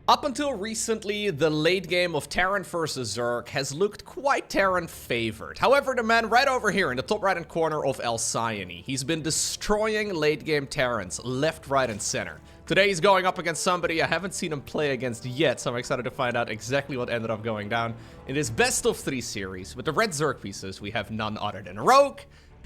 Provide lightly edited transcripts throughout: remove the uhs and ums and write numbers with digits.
Up until recently, the late game of Terran versus Zerg has looked quite Terran favored. However, the man right over here in the top right hand corner of Alcyone, he's been destroying late game Terrans left, right, and center. Today he's going up against somebody I haven't seen him play against yet, so I'm excited to find out exactly what ended up going down. In this best of 3 series, with the red Zerg pieces, we have none other than Rogue,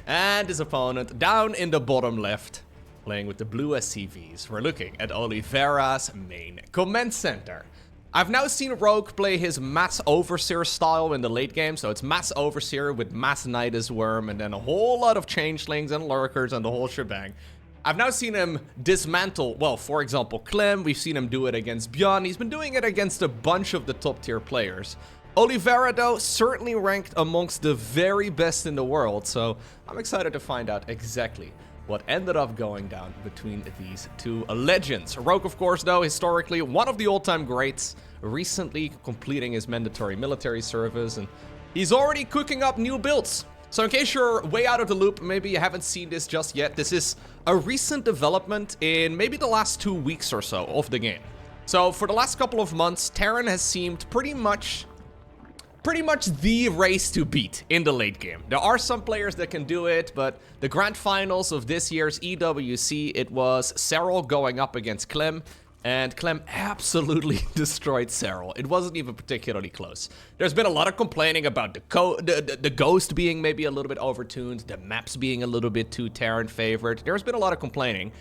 and his opponent down in the bottom left, playing with the blue SCVs. We're looking at Oliveira's main command center. I've now seen Rogue play his Mass Overseer style in the late game, so it's Mass Overseer with Mass Nidus Worm, and then a whole lot of changelings and lurkers and the whole shebang. I've now seen him dismantle, well, for example, Clem. We've seen him do it against Bjorn. He's been doing it against a bunch of the top tier players. Oliveira, though, certainly ranked amongst the very best in the world, so I'm excited to find out exactly what ended up going down between these two legends. Rogue, of course, though, historically one of the all-time greats, recently completing his mandatory military service, and he's already cooking up new builds. So in case you're way out of the loop, maybe you haven't seen this just yet, this is a recent development in maybe the last 2 weeks or so of the game. So for the last couple of months, Terran has seemed pretty much the race to beat in the late game. There are some players that can do it, but the grand finals of this year's EWC, it was Serral going up against Clem, and Clem absolutely destroyed Serral. It wasn't even particularly close. There's been a lot of complaining about the Ghost being maybe a little bit overtuned, the maps being a little bit too Terran favored. There's been a lot of complaining.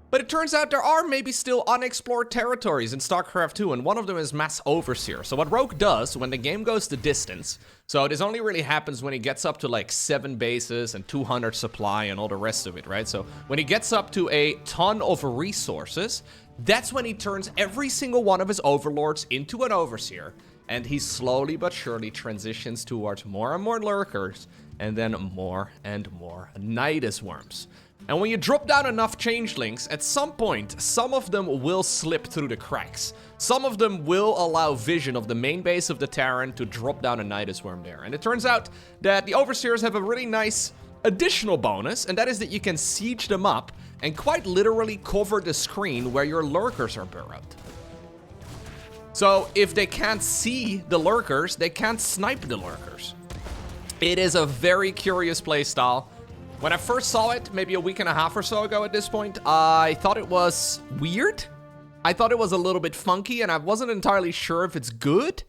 But it turns out there are maybe still unexplored territories in StarCraft 2, and one of them is Mass Overseer. So what Rogue does when the game goes to distance, so this only really happens when he gets up to like 7 bases and 200 supply and all the rest of it, right? So when he gets up to a ton of resources, that's when he turns every single one of his overlords into an Overseer, and he slowly but surely transitions towards more and more lurkers, and then more and more Nidus Worms. And when you drop down enough changelings, at some point, some of them will slip through the cracks. Some of them will allow vision of the main base of the Terran to drop down a Nidus Worm there. And it turns out that the Overseers have a really nice additional bonus, and that is that you can siege them up and quite literally cover the screen where your lurkers are burrowed. So if they can't see the lurkers, they can't snipe the lurkers. It is a very curious playstyle. When I first saw it, maybe a week and a half or so ago at this point, I thought it was weird. I thought it was a little bit funky, and I wasn't entirely sure if it's good.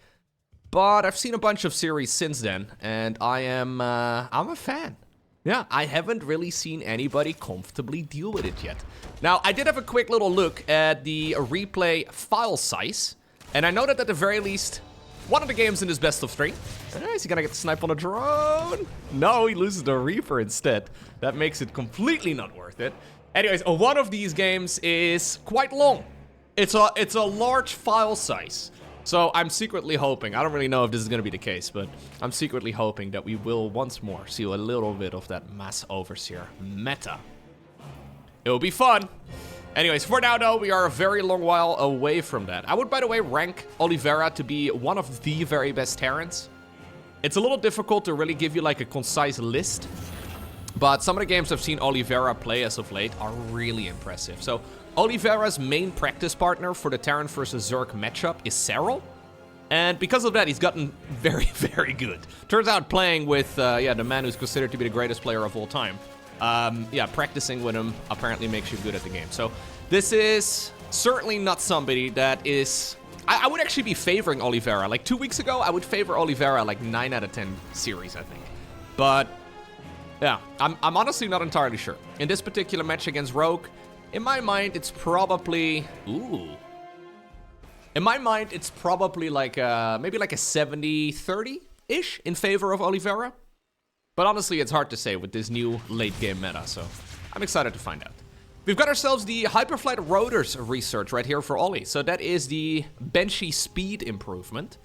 But I've seen a bunch of series since then, and I'm a fan. Yeah, I haven't really seen anybody comfortably deal with it yet. Now, I did have a quick little look at the replay file size, and I know that at the very least, one of the games in this best of 3. Is he gonna get the snipe on a drone? No, he loses the Reaper instead. That makes it completely not worth it. Anyways, one of these games is quite long. It's a large file size. So I'm secretly hoping, I don't really know if this is gonna be the case, but I'm secretly hoping that we will once more see a little bit of that Mass Overseer meta. It will be fun. Anyways, for now, though, we are a very long while away from that. I would, by the way, rank Oliveira to be one of the very best Terrans. It's a little difficult to really give you, like, a concise list, but some of the games I've seen Oliveira play as of late are really impressive. So, Oliveira's main practice partner for the Terran versus Zerg matchup is Serral, and because of that, he's gotten very, very good. Turns out playing with, the man who's considered to be the greatest player of all time, practicing with him apparently makes you good at the game. So this is certainly not somebody that is... I would actually be favoring Oliveira. Like 2 weeks ago, I would favor Oliveira like 9 out of 10 series, I think. But yeah, I'm honestly not entirely sure. In this particular match against Rogue, in my mind, it's probably... In my mind, it's probably like maybe like a 70-30-ish in favor of Oliveira. But honestly, it's hard to say with this new late-game meta, so I'm excited to find out. We've got ourselves the Hyperflight Rotors research right here for Ollie. So that is the Banshee speed improvement.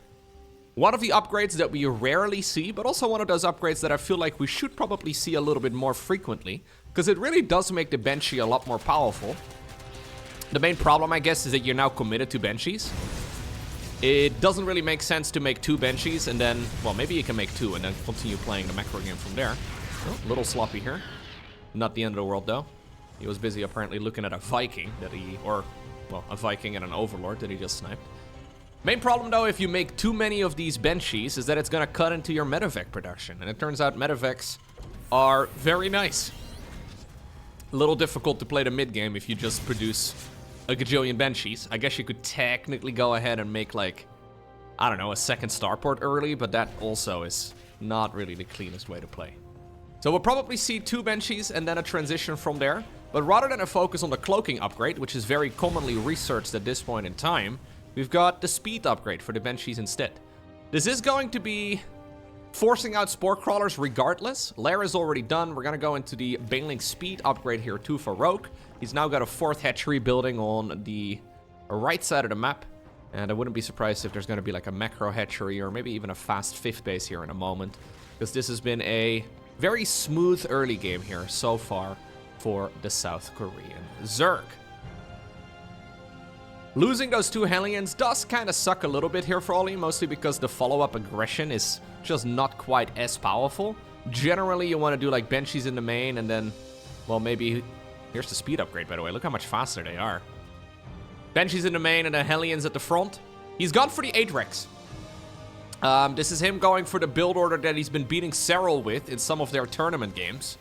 One of the upgrades that we rarely see, but also one of those upgrades that I feel like we should probably see a little bit more frequently, because it really does make the Banshee a lot more powerful. The main problem, I guess, is that you're now committed to Banshees. It doesn't really make sense to make 2 Banshees and then, well, maybe you can make 2 and then continue playing the macro game from there. Oh, a little sloppy here. Not the end of the world, though. He was busy apparently looking at a Viking that he, or well, a Viking and an Overlord that he just sniped. Main problem, though, if you make too many of these Banshees, is that it's going to cut into your medevac production. And it turns out medevacs are very nice. A little difficult to play the mid game if you just produce a gajillion Banshees. I guess you could technically go ahead and make, like, I don't know, a second starport early, but that also is not really the cleanest way to play. So we'll probably see 2 Banshees and then a transition from there. But rather than a focus on the cloaking upgrade, which is very commonly researched at this point in time, we've got the speed upgrade for the Banshees instead. This is going to be forcing out Spore Crawlers regardless. Lair is already done. We're going to go into the Baneling speed upgrade here too for Rogue. He's now got a 4th hatchery building on the right side of the map. And I wouldn't be surprised if there's going to be like a macro hatchery or maybe even a fast 5th base here in a moment. Because this has been a very smooth early game here so far for the South Korean Zerg. Losing those 2 Hellions does kind of suck a little bit here for Oli, mostly because the follow-up aggression is just not quite as powerful. Generally, you want to do like Banshees in the main and then, well, maybe... Here's the speed upgrade, by the way. Look how much faster they are. Banshees in the main and then Hellions at the front. He's gone for the 8-Rex. This is him going for the build order that he's been beating Serral with in some of their tournament games.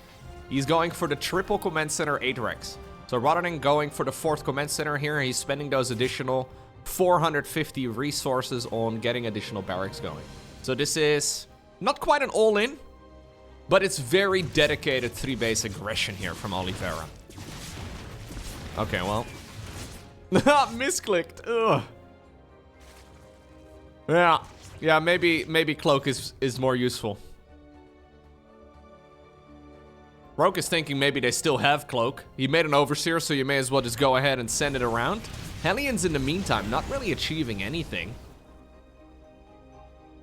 He's going for the triple command center 8-Rex. So rather than going for the 4th command center here, he's spending those additional 450 resources on getting additional barracks going. So this is not quite an all-in, but it's very dedicated 3-base aggression here from Oliveira. Okay, well. Misclicked. Ugh. Yeah, maybe Cloak is more useful. Rogue is thinking maybe they still have Cloak. He made an Overseer, so you may as well just go ahead and send it around. Hellions in the meantime, not really achieving anything.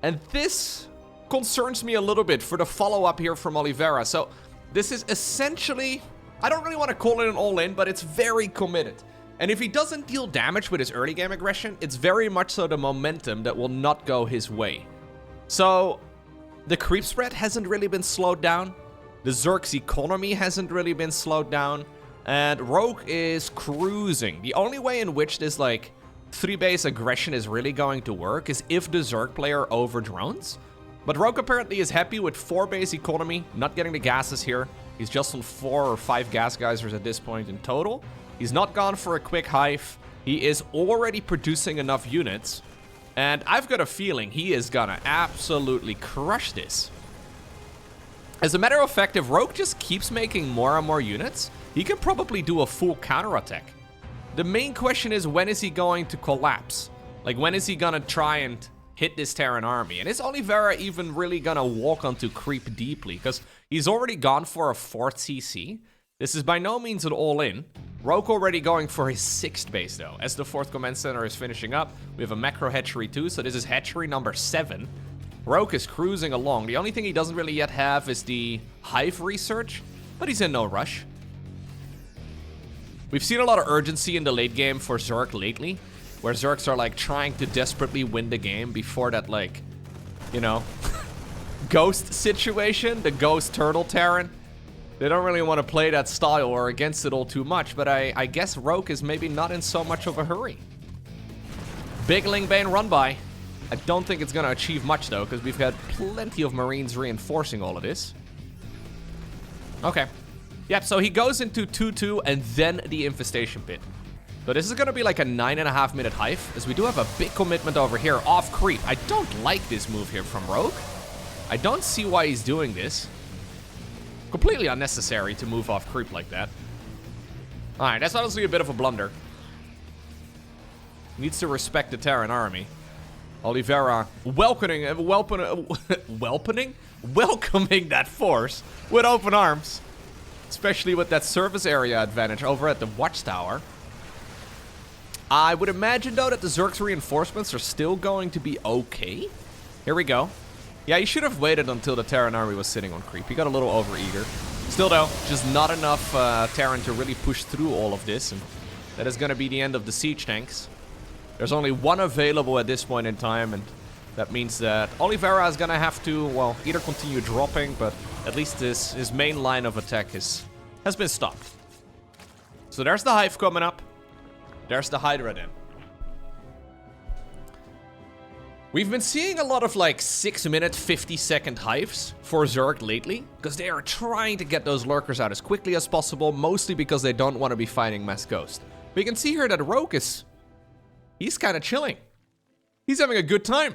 And this concerns me a little bit for the follow-up here from Oliveira. So this is essentially, I don't really want to call it an all-in, but it's very committed. And if he doesn't deal damage with his early game aggression, it's very much so the momentum that will not go his way. So the creep spread hasn't really been slowed down. The Zerg's economy hasn't really been slowed down. And Rogue is cruising. The only way in which this, like, 3-base aggression is really going to work is if the Zerg player over-drones. But Rogue apparently is happy with 4-base economy, not getting the gases here. He's just on 4 or 5 gas geysers at this point in total. He's not gone for a quick hive. He is already producing enough units. And I've got a feeling he is gonna absolutely crush this. As a matter of fact, if Rogue just keeps making more and more units, he can probably do a full counterattack. The main question is, when is he going to collapse? Like, when is he gonna try and hit this Terran army? And is Oliveira even really gonna walk onto creep deeply? Because he's already gone for a 4th CC. This is by no means an all-in. Rogue already going for his 6th base, though. As the 4th command center is finishing up, we have a macro hatchery too, so this is hatchery number 7. Rogue is cruising along. The only thing he doesn't really yet have is the hive research, but he's in no rush. We've seen a lot of urgency in the late game for Zerg lately, where Zergs are like trying to desperately win the game before that, like, you know, ghost situation, the ghost turtle Terran. They don't really want to play that style or against it all too much, but I guess Rogue is maybe not in so much of a hurry. Big Lingbane run by. I don't think it's going to achieve much, though, because we've had plenty of Marines reinforcing all of this. Okay. Yep, so he goes into 2-2 and then the Infestation Pit. So this is going to be like a 9.5 minute hive, as we do have a big commitment over here off creep. I don't like this move here from Rogue. I don't see why he's doing this. Completely unnecessary to move off creep like that. Alright, that's honestly a bit of a blunder. Needs to respect the Terran army. Oliveira welcoming that force with open arms. Especially with that surface area advantage over at the watchtower. I would imagine, though, that the Zerg's reinforcements are still going to be okay. Here we go. Yeah, he should have waited until the Terran army was sitting on creep. He got a little overeager. Still, though, just not enough Terran to really push through all of this. And that is going to be the end of the siege tanks. There's only one available at this point in time, and that means that Oliveira is going to have to, well, either continue dropping, but at least his main line of attack has been stopped. So there's the hive coming up. There's the Hydra then. We've been seeing a lot of like 6-minute, 50-second hives for Zerg lately, because they are trying to get those lurkers out as quickly as possible, mostly because they don't want to be fighting Mass Ghost. But you can see here that Rogue he's kind of chilling. He's having a good time.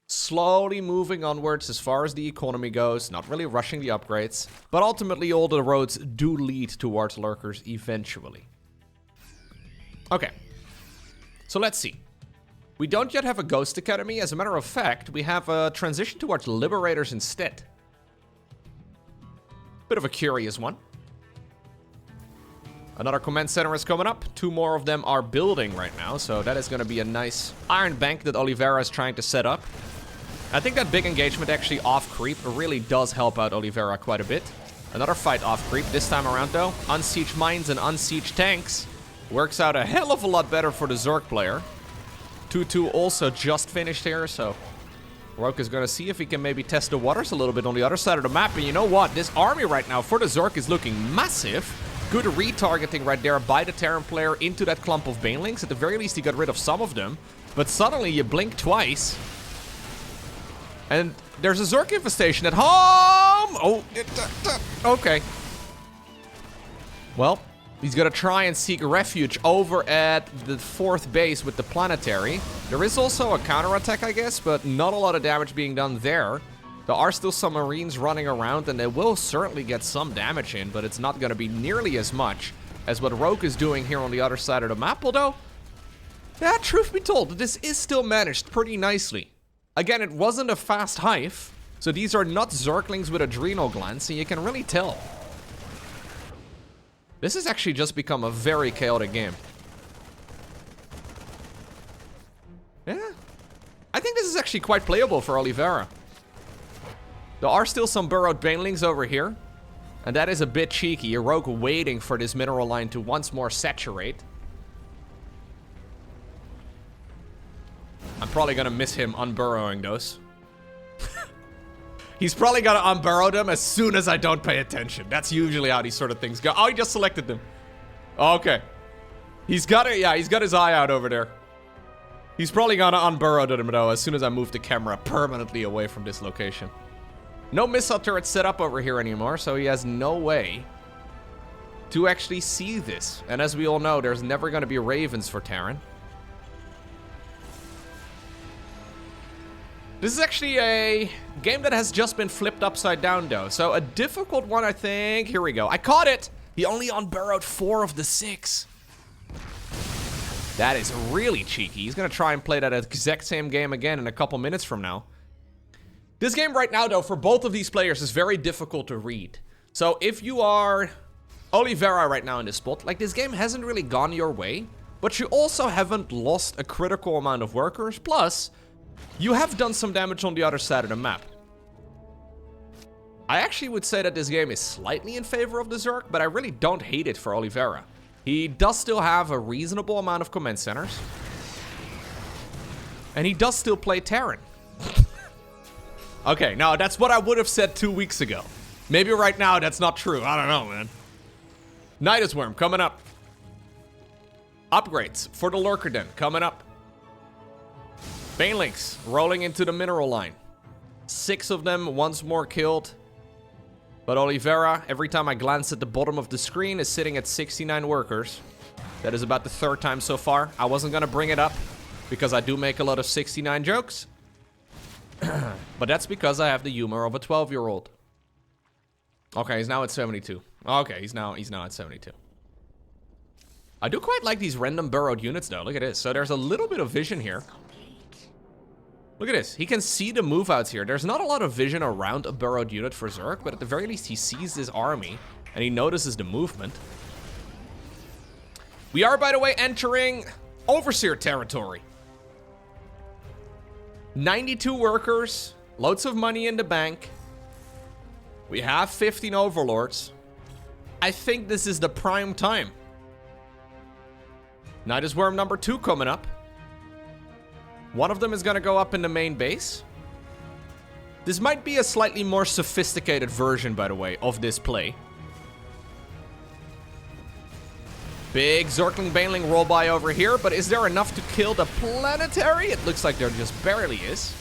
Slowly moving onwards as far as the economy goes, not really rushing the upgrades, but ultimately all the roads do lead towards lurkers eventually. Okay, so let's see. We don't yet have a Ghost Academy. As a matter of fact, we have a transition towards Liberators instead. Bit of a curious one. Another command center is coming up. 2 more of them are building right now, so that is going to be a nice iron bank that Oliveira is trying to set up. I think that big engagement actually off creep really does help out Oliveira quite a bit. Another fight off creep. This time around though, unsiege mines and unsiege tanks works out a hell of a lot better for the Zerg player. 2-2 also just finished here, so Rogue is going to see if he can maybe test the waters a little bit on the other side of the map. And you know what? This army right now for the Zerg is looking massive. Good retargeting right there by the Terran player into that clump of banelings. At the very least, he got rid of some of them. But suddenly, you blink twice. And there's a Zerg infestation at home! Oh, okay. Well, he's gonna try and seek refuge over at the 4th base with the planetary. There is also a counterattack, I guess, but not a lot of damage being done there. There are still some Marines running around, and they will certainly get some damage in, but it's not gonna be nearly as much as what Rogue is doing here on the other side of the map, although, yeah, truth be told, this is still managed pretty nicely. Again, it wasn't a fast hive, so these are not Zerglings with adrenal glands, and you can really tell. This has actually just become a very chaotic game. Yeah. I think this is actually quite playable for Oliveira. There are still some burrowed banelings over here, and that is a bit cheeky. A Rogue waiting for this mineral line to once more saturate. I'm probably gonna miss him unburrowing those. He's probably gonna unburrow them as soon as I don't pay attention. That's usually how these sort of things go. Oh, he just selected them. Okay. He's got it. Yeah, he's got his eye out over there. He's probably gonna unburrow them though as soon as I move the camera permanently away from this location. No missile turret set up over here anymore, so he has no way to actually see this. And as we all know, there's never gonna be ravens for Terran. This is actually a game that has just been flipped upside down, though. So a difficult one, I think. Here we go. I caught it! He only unburrowed 4 of the 6. That is really cheeky. He's going to try and play that exact same game again in a couple minutes from now. This game right now, though, for both of these players is very difficult to read. So if you are Oliveira right now in this spot, like, this game hasn't really gone your way, but you also haven't lost a critical amount of workers. Plus, you have done some damage on the other side of the map. I actually would say that this game is slightly in favor of the Zerg, but I really don't hate it for Oliveira. He does still have a reasonable amount of command centers. And he does still play Terran. Okay, now that's what I would have said 2 weeks ago. Maybe right now that's not true. I don't know, man. Nidus Worm coming up. Upgrades for the Lurker Den coming up. Banelings rolling into the mineral line. 6 of them once more killed. But Oliveira, every time I glance at the bottom of the screen, is sitting at 69 workers. That is about the 3rd time so far. I wasn't going to bring it up because I do make a lot of 69 jokes. But that's because I have the humor of a 12-year-old. Okay, he's now at 72. Okay, he's now at 72. I do quite like these random burrowed units, though. Look at this. So there's a little bit of vision here. Look at this. He can see the move outs here. There's not a lot of vision around a burrowed unit for Zerg, but at the very least he sees this army and he notices the movement. We are, by the way, entering Overseer territory. 92 workers, loads of money in the bank. We have 15 overlords. I think this is the prime time. Nidus Worm number 2 coming up. One of them is going to go up in the main base. This might be a slightly more sophisticated version, by the way, of this play. Big Zergling Baneling roll by over here, but is there enough to kill the planetary? It looks like there just barely is.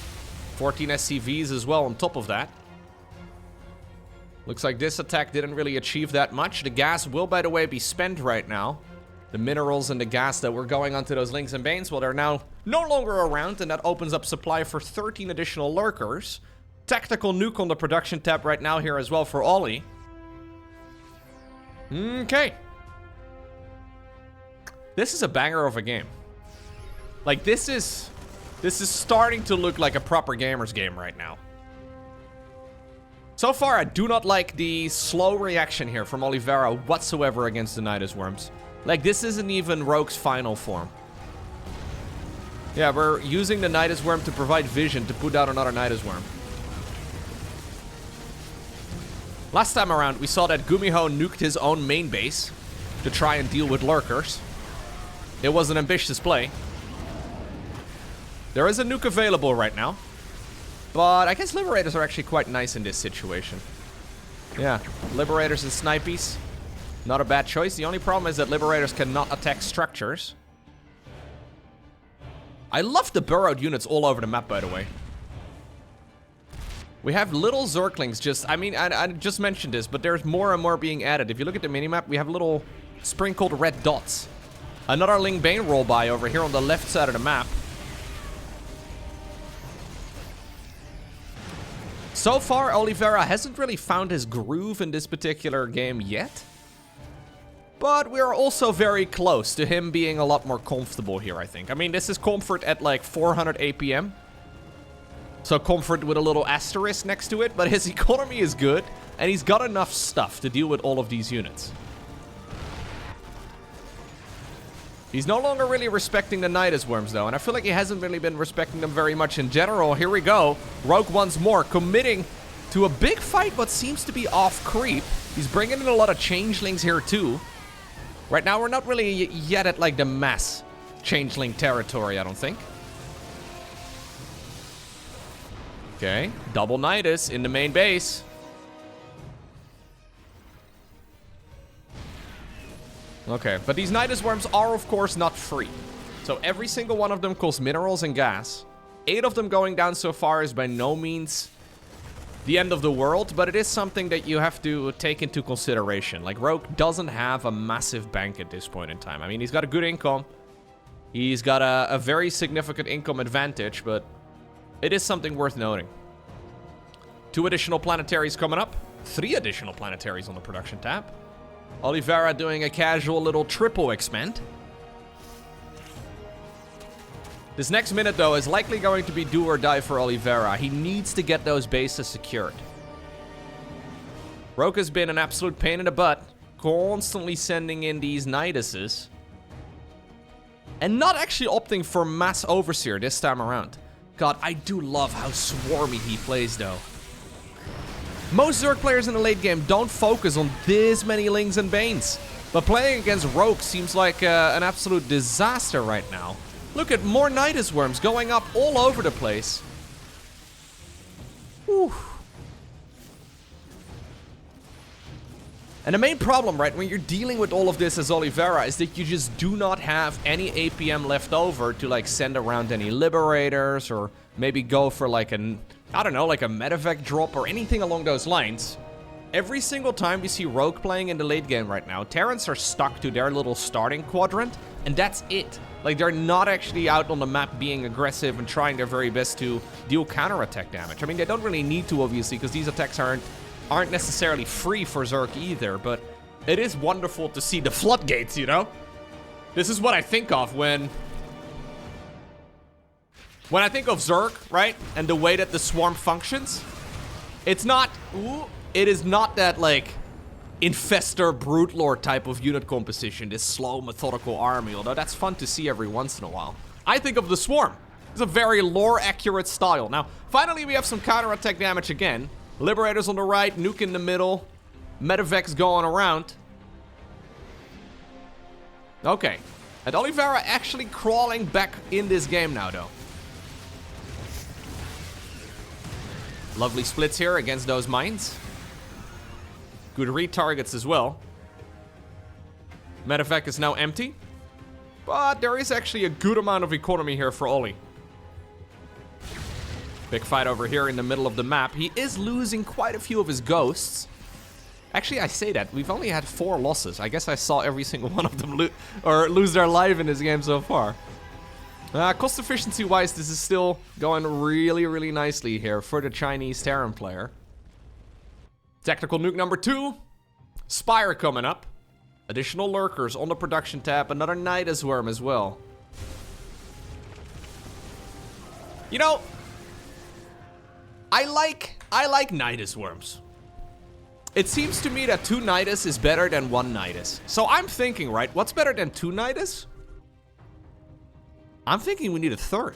14 SCVs as well on top of that. Looks like this attack didn't really achieve that much. The gas will, by the way, be spent right now. The minerals and the gas that were going onto those Links and Banes, well, they're now no longer around, and that opens up supply for 13 additional lurkers. Tactical nuke on the production tab right now here as well for Ollie. Okay. This is a banger of a game. Like, this is starting to look like a proper gamer's game right now. So far, I do not like the slow reaction here from Oliveira whatsoever against the Nidus Worms. Like, this isn't even Rogue's final form. Yeah, we're using the Nidus Worm to provide vision to put down another Nidus Worm. Last time around, we saw that Gumiho nuked his own main base to try and deal with lurkers. It was an ambitious play. There is a nuke available right now. But I guess Liberators are actually quite nice in this situation. Yeah, Liberators and Snipies. Not a bad choice. The only problem is that Liberators cannot attack structures. I love the burrowed units all over the map, by the way. We have little Zerglings just... I mean, I just mentioned this, but there's more and more being added. If you look at the minimap, we have little sprinkled red dots. Another Ling Bane roll by over here on the left side of the map. So far, Oliveira hasn't really found his groove in this particular game yet. But we're also very close to him being a lot more comfortable here, I think. I mean, this is comfort at like 400 APM. So comfort with a little asterisk next to it, but his economy is good. And he's got enough stuff to deal with all of these units. He's no longer really respecting the Nidus Worms, though, and I feel like he hasn't really been respecting them very much in general. Here we go. Rogue once more, committing to a big fight, but seems to be off creep. He's bringing in a lot of changelings here, too. Right now, we're not really yet at, like, the mass changeling territory, I don't think. Okay, double Nidus in the main base. Okay, but these Nidus Worms are, of course, not free. So every single one of them costs minerals and gas. 8 of them going down so far is by no means the end of the world, but it is something that you have to take into consideration. Like, Rogue doesn't have a massive bank at this point in time. I mean, he's got a good income. He's got a very significant income advantage, but it is something worth noting. 2 additional planetaries coming up. 3 additional planetaries on the production tab. Oliveira doing a casual little triple expand. This next minute, though, is likely going to be do or die for Oliveira. He needs to get those bases secured. Rogue has been an absolute pain in the butt, constantly sending in these Niduses. And not actually opting for Mass Overseer this time around. God, I do love how swarmy he plays, though. Most Zerg players in the late game don't focus on this many Lings and Banes. But playing against Rogue seems like an absolute disaster right now. Look at more Nidus Worms going up all over the place. Whew. And the main problem, right, when you're dealing with all of this as Oliveira is that you just do not have any APM left over to, like, send around any Liberators or maybe go for, like, I don't know, like a medevac drop or anything along those lines. Every single time we see Rogue playing in the late game right now, Terrans are stuck to their little starting quadrant, and that's it. Like, they're not actually out on the map being aggressive and trying their very best to deal counterattack damage. I mean, they don't really need to, obviously, because these attacks aren't necessarily free for Zerg either, but it is wonderful to see the floodgates, you know? This is what I think of when I think of Zerg, right? And the way that the swarm functions. It's not... It is not that, like, Infestor Brute Lord type of unit composition. This slow, methodical army. Although that's fun to see every once in a while. I think of the swarm. It's a very lore-accurate style. Now, finally we have some counterattack damage again. Liberators on the right, nuke in the middle. Medevacs going around. Okay. And Oliveira actually crawling back in this game now, though. Lovely splits here against those mines. Good retargets as well. Medevac is now empty. But there is actually a good amount of economy here for Ollie. Big fight over here in the middle of the map. He is losing quite a few of his ghosts. Actually, I say that. We've only had 4 losses. I guess I saw every single one of them lose their life in this game so far. Cost efficiency wise, this is still going really, really nicely here for the Chinese Terran player. Tactical nuke number 2. Spire coming up. Additional lurkers on the production tab. Another Nidus worm as well. You know, I like Nidus worms. It seems to me that 2 Nidus is better than 1 Nidus. So I'm thinking, right, what's better than 2 Nidus? I'm thinking we need a 3rd.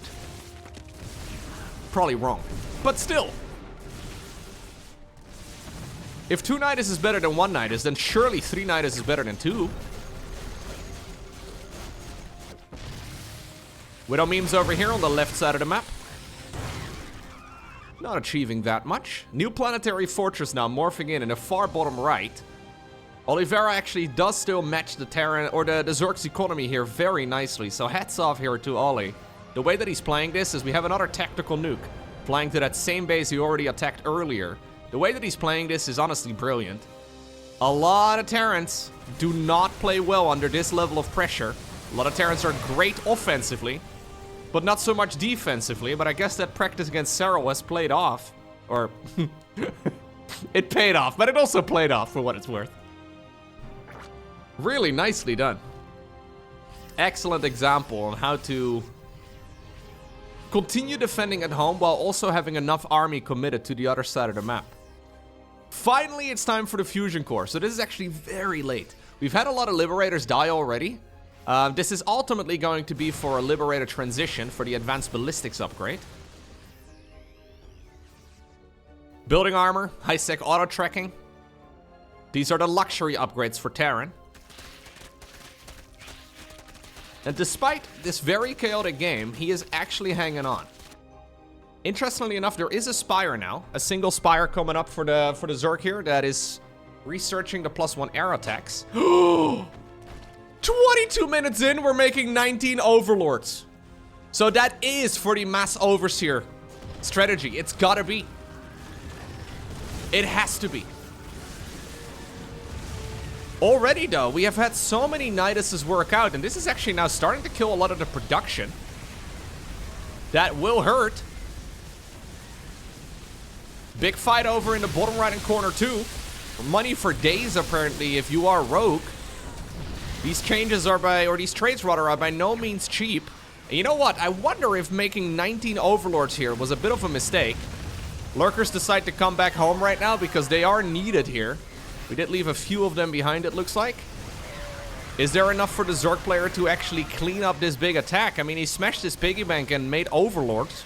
Probably wrong. But still. If 2 Nidus is better than 1 Nidus, then surely 3 Nidus is better than 2. Widow memes over here on the left side of the map. Not achieving that much. New planetary fortress now morphing in the far bottom right. Oliveira actually does still match the Terran or the Zerg's economy here very nicely. So hats off here to Ollie. The way that he's playing this is we have another tactical nuke flying to that same base he already attacked earlier. The way that he's playing this is honestly brilliant. A lot of Terrans do not play well under this level of pressure. A lot of Terrans are great offensively, but not so much defensively. But I guess that practice against Serral has played off. Or, it paid off, but it also played off for what it's worth. Really nicely done. Excellent example on how to continue defending at home while also having enough army committed to the other side of the map. Finally, it's time for the fusion core. So this is actually very late. We've had a lot of Liberators die already. This is ultimately going to be for a Liberator transition for the advanced ballistics upgrade. Building armor, high-sec auto tracking. These are the luxury upgrades for Terran. And despite this very chaotic game, he is actually hanging on. Interestingly enough, there is a Spire now. A single Spire coming up for the Zerg here that is researching the +1 air attacks. 22 minutes in, we're making 19 Overlords. So that is for the Mass Overseer strategy. It's gotta be. It has to be. Already, though, we have had so many Niduses work out, and this is actually now starting to kill a lot of the production. That will hurt. Big fight over in the bottom right-hand corner, too. Money for days, apparently, if you are rogue. These changes are these trades, rather, are by no means cheap. And you know what? I wonder if making 19 Overlords here was a bit of a mistake. Lurkers decide to come back home right now because they are needed here. We did leave a few of them behind, it looks like. Is there enough for the Zerg player to actually clean up this big attack? I mean, he smashed his piggy bank and made Overlords.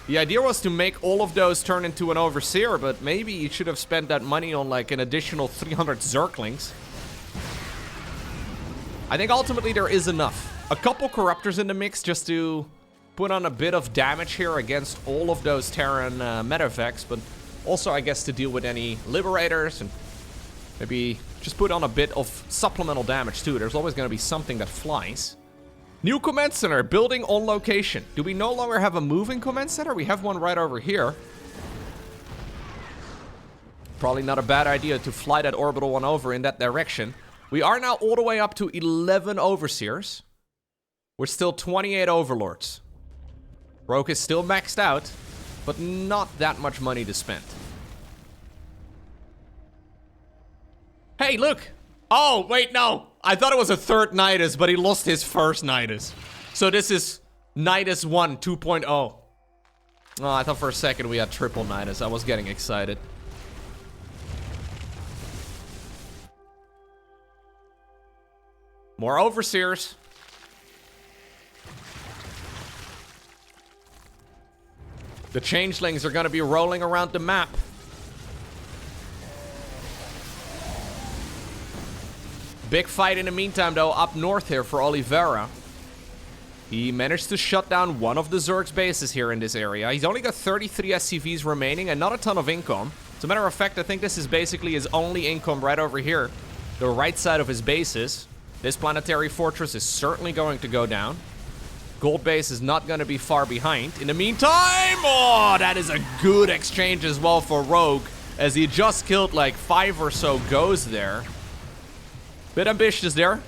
The idea was to make all of those turn into an Overseer, but maybe he should have spent that money on like an additional 300 Zerglings. I think ultimately there is enough. A couple Corruptors in the mix just to put on a bit of damage here against all of those Terran medevacs, but also I guess to deal with any Liberators and maybe just put on a bit of supplemental damage too. There's always going to be something that flies. New command center, building on location. Do we no longer have a moving command center? We have one right over here. Probably not a bad idea to fly that orbital one over in that direction. We are now all the way up to 11 Overseers. We're still 28 Overlords. Rogue is still maxed out, but not that much money to spend. Hey, look! Oh, wait, no! I thought it was a 3rd Nidus, but he lost his 1st Nidus. So this is Nidus 1 2.0. Oh, I thought for a second we had triple Nidus. I was getting excited. More Overseers. The Changelings are going to be rolling around the map. Big fight in the meantime, though, up north here for Oliveira. He managed to shut down one of the Zerg's bases here in this area. He's only got 33 SCVs remaining and not a ton of income. As a matter of fact, I think this is basically his only income right over here. The right side of his bases. This planetary fortress is certainly going to go down. Gold base is not going to be far behind. In the meantime, oh, that is a good exchange as well for Rogue, as he just killed like 5 or so goes there. Bit ambitious there.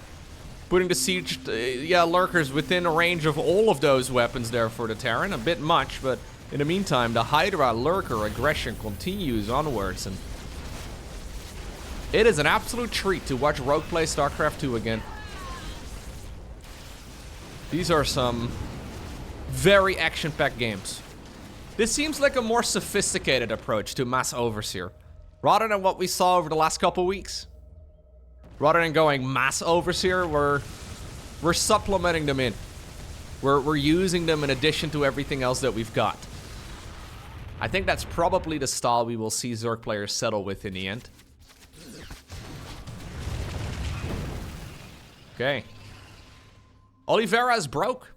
Putting the siege, lurkers within a range of all of those weapons there for the Terran. A bit much, but in the meantime, the Hydra lurker aggression continues onwards. And it is an absolute treat to watch Rogue play StarCraft 2 again. These are some very action-packed games. This seems like a more sophisticated approach to Mass Overseer, rather than what we saw over the last couple weeks. Rather than going Mass Overseer, we're supplementing them in. We're using them in addition to everything else that we've got. I think that's probably the style we will see Zerg players settle with in the end. Okay. Oliveira is broke.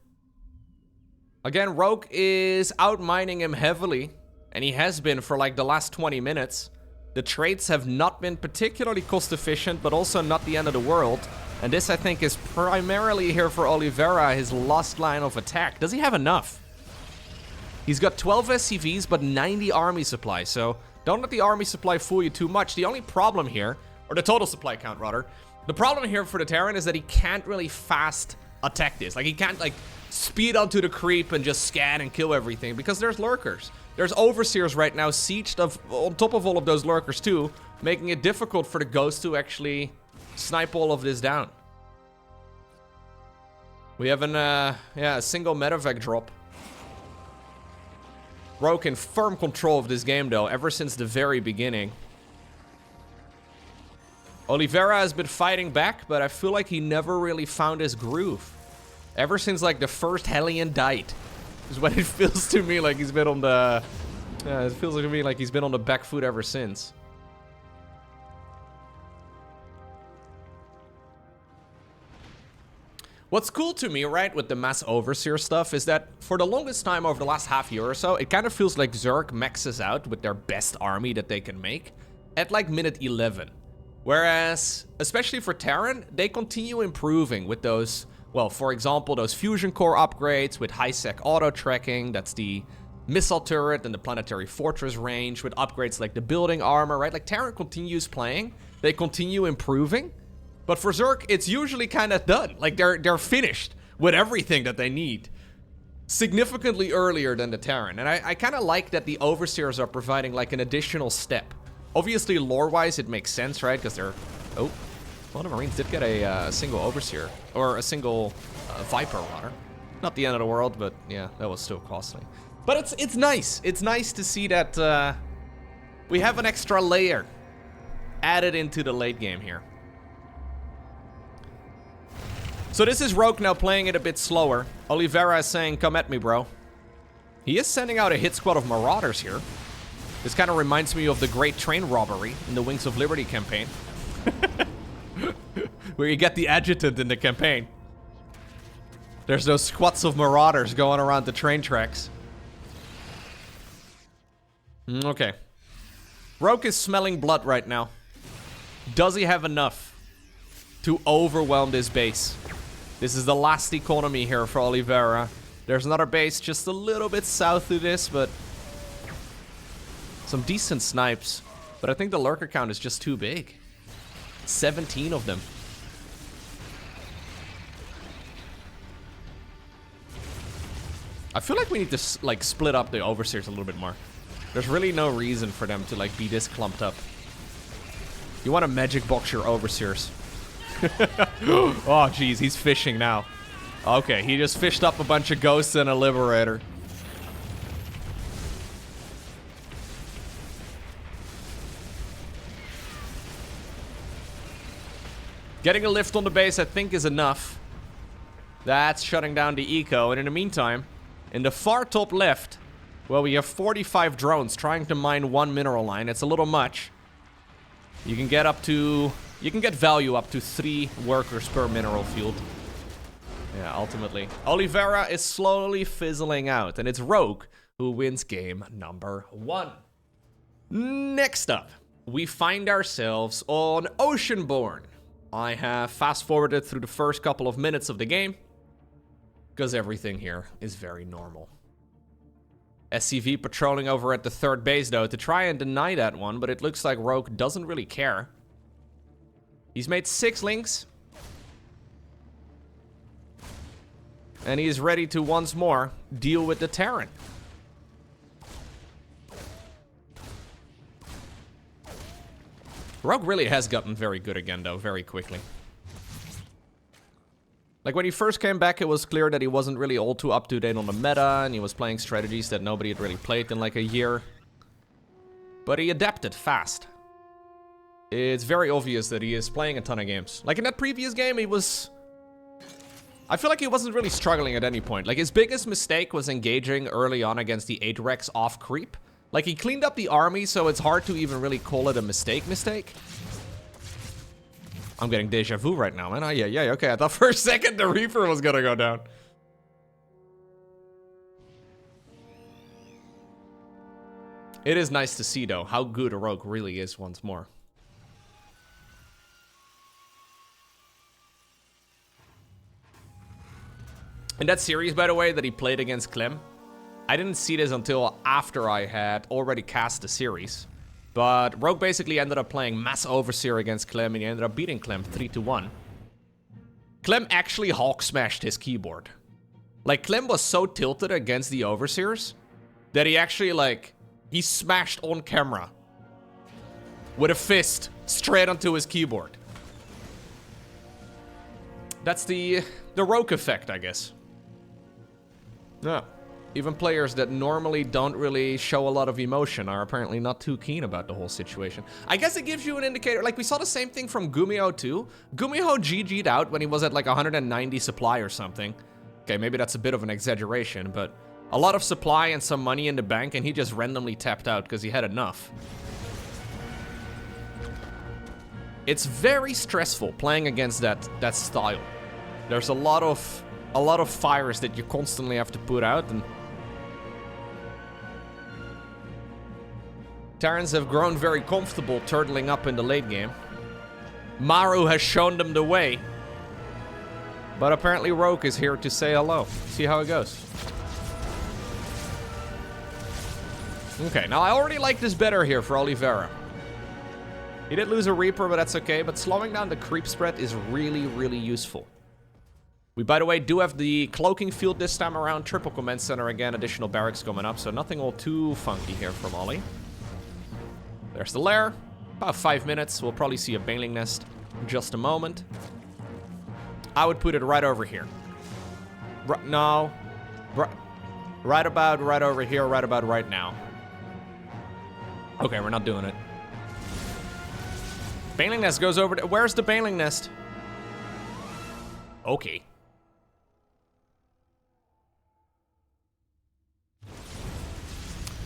Again, Rogue is outmining him heavily, and he has been for like the last 20 minutes. The trades have not been particularly cost efficient, but also not the end of the world. And this, I think, is primarily here for Oliveira, his last line of attack. Does he have enough? He's got 12 SCVs, but 90 army supply, so don't let the army supply fool you too much. The only problem here, or the total supply count rather, the problem here for the Terran is that he can't really fast attack this. Like, he can't, like, speed onto the creep and just scan and kill everything, because there's lurkers. There's overseers right now sieged on top of all of those lurkers too, making it difficult for the ghost to actually snipe all of this down. We have a single medevac drop. Rogue in firm control of this game though, ever since the very beginning. Oliveira has been fighting back, but I feel like he never really found his groove. Ever since like the first Hellion died, is when it feels to me like he's been on the... it feels to me like he's been on the back foot ever since. What's cool to me, right, with the Mass Overseer stuff is that for the longest time over the last half year or so, it kind of feels like Zerg maxes out with their best army that they can make at like minute 11. Whereas, especially for Terran, they continue improving with those, well, for example, those fusion core upgrades with high-sec auto-tracking. That's the missile turret and the planetary fortress range with upgrades like the building armor, right? Like, Terran continues playing. They continue improving. But for Zerg, it's usually kind of done. Like, they're finished with everything that they need significantly earlier than the Terran. And I kind of like that the Overseers are providing, like, an additional step. Obviously, lore-wise, it makes sense, right? Because they're... Oh, well, the Marines did get a single Overseer. Or a single Viper, rather. Not the end of the world, but yeah, that was still costly. But it's nice. It's nice to see that we have an extra layer added into the late game here. So this is Rogue now playing it a bit slower. Oliveira is saying, come at me, bro. He is sending out a hit squad of Marauders here. This kind of reminds me of the Great Train Robbery in the Wings of Liberty campaign. Where you get the adjutant in the campaign. There's those squads of Marauders going around the train tracks. Okay. Rogue is smelling blood right now. Does he have enough to overwhelm this base? This is the last economy here for Oliveira. There's another base just a little bit south of this, but some decent snipes. But I think the lurker count is just too big. 17 of them. I feel like we need to like split up the Overseers a little bit more. There's really no reason for them to like be this clumped up. You want to magic box your Overseers. Oh, geez, he's fishing now. Okay, he just fished up a bunch of ghosts and a Liberator. Getting a lift on the base, I think, is enough. That's shutting down the eco. And in the meantime, in the far top left, well, we have 45 drones trying to mine one mineral line. It's a little much. You can get up to... You can get value up to 3 workers per mineral field. Yeah, ultimately. Oliveira is slowly fizzling out, and it's Rogue who wins game number 1. Next up, we find ourselves on Oceanborn. I have fast-forwarded through the first couple of minutes of the game, because everything here is very normal. SCV patrolling over at the third base, though, to try and deny that one, but it looks like Rogue doesn't really care. He's made 6 links. And he is ready to once more deal with the Terran. Rogue really has gotten very good again, though, very quickly. Like, when he first came back, it was clear that he wasn't really all too up-to-date on the meta, and he was playing strategies that nobody had really played in, like, a year. But he adapted fast. It's very obvious that he is playing a ton of games. Like, in that previous game, he was... I feel like he wasn't really struggling at any point. Like, his biggest mistake was engaging early on against the 8-Rex off creep. Like, he cleaned up the army, so it's hard to even really call it a mistake. I'm getting deja vu right now, man. Oh, yeah, okay. I thought for a second the Reaper was gonna go down. It is nice to see, though, how good a Rogue really is once more. In that series, by the way, that he played against Clem, I didn't see this until after I had already cast the series. But Rogue basically ended up playing Mass Overseer against Clem, and he ended up beating Clem 3-1. Clem actually Hulk smashed his keyboard. Like, Clem was so tilted against the Overseers that he actually, like, he smashed on camera with a fist straight onto his keyboard. That's the Rogue effect, I guess. Yeah. Even players that normally don't really show a lot of emotion are apparently not too keen about the whole situation. I guess it gives you an indicator. Like, we saw the same thing from Gumiho too. Gumiho GG'd out when he was at like 190 supply or something. Okay, maybe that's a bit of an exaggeration, but a lot of supply and some money in the bank, and he just randomly tapped out because he had enough. It's very stressful playing against that style. There's a lot of fires that you constantly have to put out, and Terrans have grown very comfortable turtling up in the late game. Maru has shown them the way. But apparently Rogue is here to say hello. See how it goes. Okay, now I already like this better here for Oliveira. He did lose a Reaper, but that's okay. But slowing down the creep spread is really, really useful. We, by the way, do have the cloaking field this time around. Triple command center again. Additional barracks coming up. So nothing all too funky here from Ollie. There's the lair. About 5 minutes. We'll probably see a baneling nest in just a moment. I would put it right over here. No. Right about right over here. Right about right now. Okay, we're not doing it. Baneling nest goes over to... Where's the baneling nest? Okay.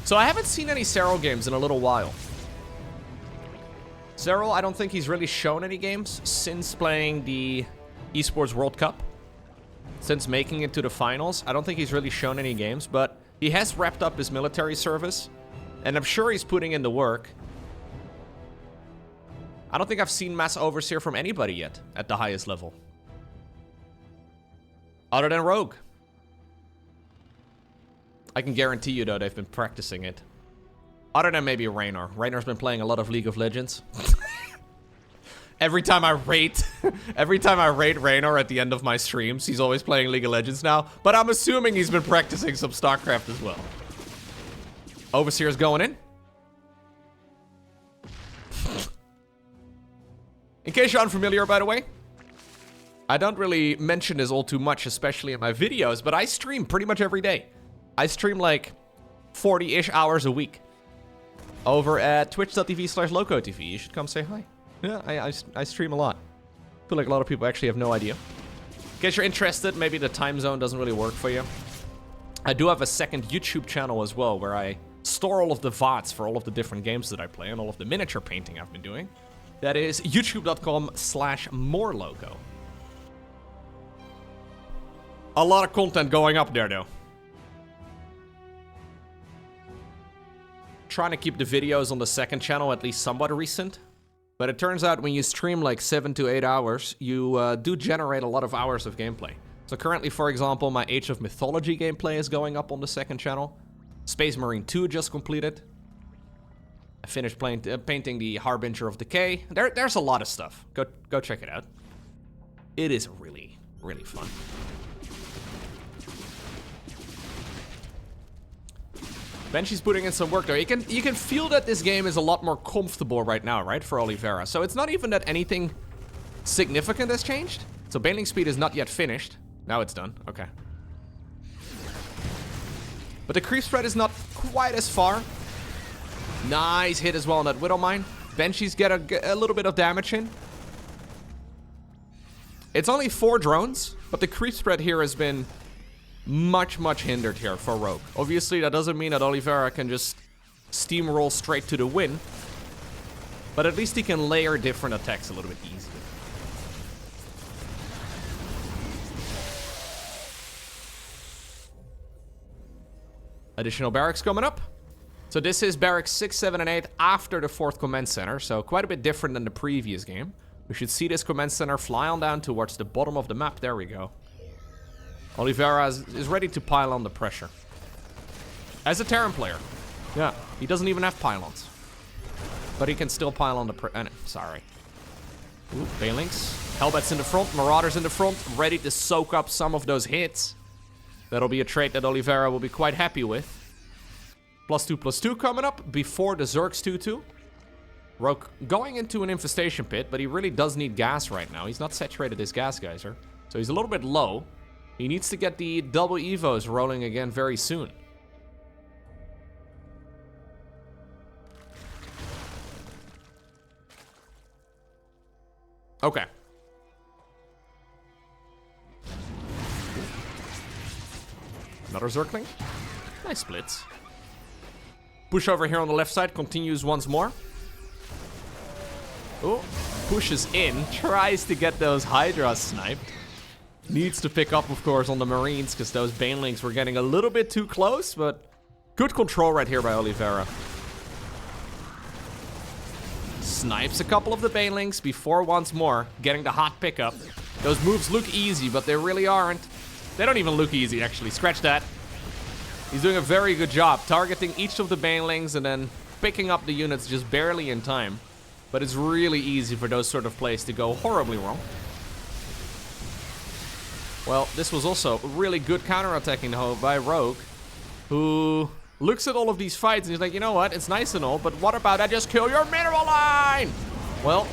So I haven't seen any Cyril games in a little while. Cyril, I don't think he's really shown any games since playing the Esports World Cup. Since making it to the finals, I don't think he's really shown any games, but he has wrapped up his military service, and I'm sure he's putting in the work. I don't think I've seen Mass Overseer from anybody yet at the highest level. Other than Rogue. I can guarantee you, though, they've been practicing it. Other than maybe Raynor. Raynor's been playing a lot of League of Legends. Every time I rate Raynor at the end of my streams, he's always playing League of Legends now. But I'm assuming he's been practicing some StarCraft as well. Overseer's going in. In case you're unfamiliar, by the way, I don't really mention this all too much, especially in my videos, but I stream pretty much every day. I stream like 40-ish hours a week over at twitch.tv/LowkoTV. You should come say hi. Yeah, I stream a lot. I feel like a lot of people actually have no idea. In case you're interested, maybe the time zone doesn't really work for you. I do have a second YouTube channel as well, where I store all of the VODs for all of the different games that I play and all of the miniature painting I've been doing. That is youtube.com/morelowko. A lot of content going up there, though. Trying to keep the videos on the second channel at least somewhat recent. But it turns out when you stream like 7 to 8 hours, you do generate a lot of hours of gameplay. So currently, for example, my Age of Mythology gameplay is going up on the second channel. Space Marine 2 just completed. I finished painting the Harbinger of Decay. There's a lot of stuff. Go check it out. It is really, really fun. Banshee's putting in some work there. You can feel that this game is a lot more comfortable right now, right, for Oliveira. So it's not even that anything significant has changed. So Baneling speed is not yet finished. Now it's done. Okay. But the creep spread is not quite as far. Nice hit as well on that Widow Mine. Banshees get a little bit of damage in. It's only 4 drones, but the creep spread here has been much, much hindered here for Rogue. Obviously, that doesn't mean that Oliveira can just steamroll straight to the win. But at least he can layer different attacks a little bit easier. Additional barracks coming up. So this is barracks 6, 7, and 8 after the 4th command center. So quite a bit different than the previous game. We should see this command center fly on down towards the bottom of the map. There we go. Oliveira is ready to pile on the pressure. As a Terran player. Yeah, he doesn't even have pylons. But he can still pile on the sorry. Ooh, Banelings. Hellbats in the front, Marauders in the front, ready to soak up some of those hits. That'll be a trait that Oliveira will be quite happy with. +2/+2 coming up before the Zerg's 2/2. Rogue going into an infestation pit, but he really does need gas right now. He's not saturated his gas geyser, so he's a little bit low. He needs to get the double evos rolling again very soon. Okay. Another Zergling. Nice splits. Push over here on the left side continues once more. Oh, pushes in, tries to get those Hydras sniped. Needs to pick up, of course, on the Marines, because those Banelings were getting a little bit too close, but good control right here by Oliveira. Snipes a couple of the Banelings before once more getting the hot pickup. Those moves look easy, but they really aren't. They don't even look easy, actually. Scratch that. He's doing a very good job targeting each of the Banelings and then picking up the units just barely in time. But it's really easy for those sort of plays to go horribly wrong. Well, this was also really good counterattacking by Rogue, who looks at all of these fights and he's like, you know what, it's nice and all, but what about I just kill your mineral line? Well,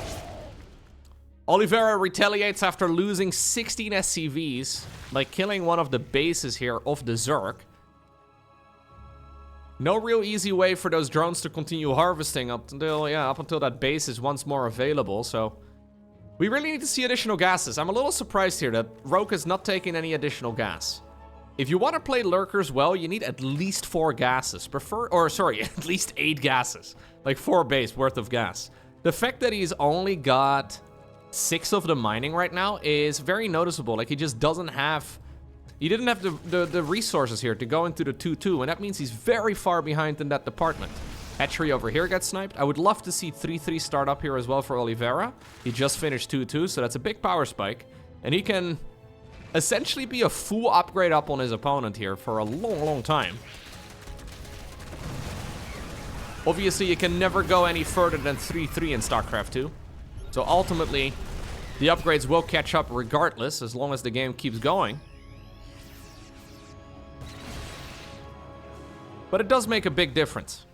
Oliveira retaliates after losing 16 SCVs by killing one of the bases here of the Zerg. No real easy way for those drones to continue harvesting up until that base is once more available, so we really need to see additional gases. I'm a little surprised here that Rogue is not taking any additional gas. If you want to play Lurkers well, you need at least 4 gases. At least 8 gases. Like 4 base worth of gas. The fact that he's only got 6 of the mining right now is very noticeable. Like, he just doesn't have... He didn't have the resources here to go into the 2-2, and that means he's very far behind in that department. Hatchery over here gets sniped. I would love to see 3-3 start up here as well for Oliveira. He just finished 2-2, so that's a big power spike. And he can essentially be a full upgrade up on his opponent here for a long, long time. Obviously, you can never go any further than 3-3 in StarCraft 2. So ultimately, the upgrades will catch up regardless, as long as the game keeps going. But it does make a big difference.